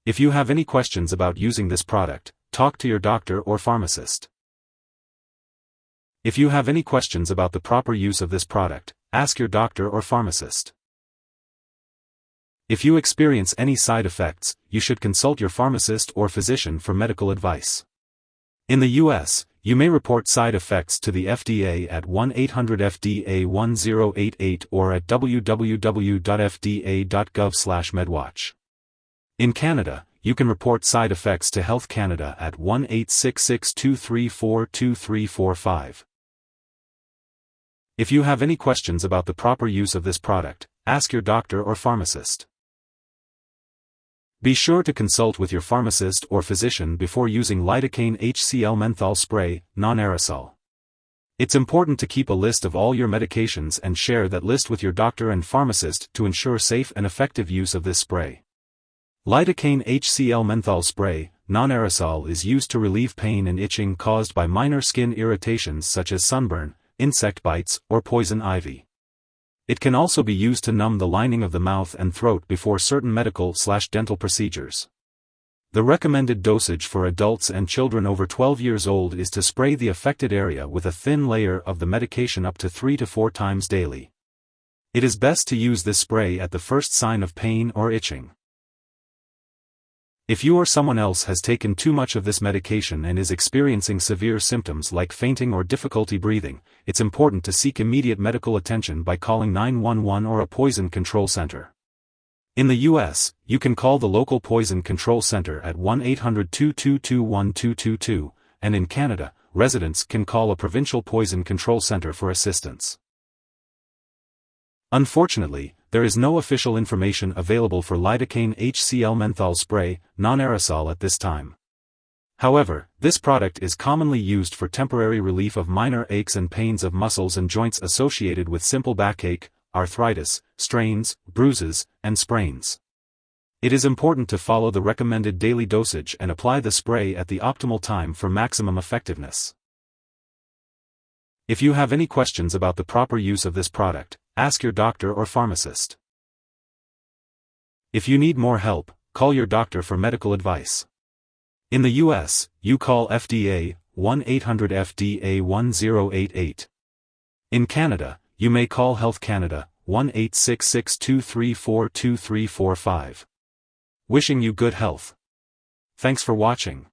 If you have any questions about using this product, talk to your doctor or pharmacist. If you have any questions about the proper use of this product, ask your doctor or pharmacist. If you experience any side effects, you should consult your pharmacist or physician for medical advice. In the U.S., you may report side effects to the FDA at 1-800-FDA-1088 or at www.fda.gov/medwatch. In Canada, you can report side effects to Health Canada at 1-866-234-2345. If you have any questions about the proper use of this product, ask your doctor or pharmacist. Be sure to consult with your pharmacist or physician before using Lidocaine Hcl-Menthol spray, non-aerosol. It's important to keep a list of all your medications and share that list with your doctor and pharmacist to ensure safe and effective use of this spray. Lidocaine Hcl-Menthol spray, non-aerosol is used to relieve pain and itching caused by minor skin irritations such as sunburn, insect bites, or poison ivy. It can also be used to numb the lining of the mouth and throat before certain medical/dental procedures. The recommended dosage for adults and children over 12 years old is to spray the affected area with a thin layer of the medication up to 3 to 4 times daily. It is best to use this spray at the first sign of pain or itching. If you or someone else has taken too much of this medication and is experiencing severe symptoms like fainting or difficulty breathing, it's important to seek immediate medical attention by calling 911 or a poison control center. In the U.S., you can call the local poison control center at 1-800-222-1222, and in Canada, residents can call a provincial poison control center for assistance. Unfortunately, there is no official information available for Lidocaine Hcl-Menthol spray, non-aerosol at this time. However, this product is commonly used for temporary relief of minor aches and pains of muscles and joints associated with simple backache, arthritis, strains, bruises, and sprains. It is important to follow the recommended daily dosage and apply the spray at the optimal time for maximum effectiveness. If you have any questions about the proper use of this product, ask your doctor or pharmacist. If you need more help, call your doctor for medical advice. In the U.S., you call FDA, 1-800-FDA-1088. In Canada, you may call Health Canada, 1-866-234-2345. Wishing you good health. Thanks for watching.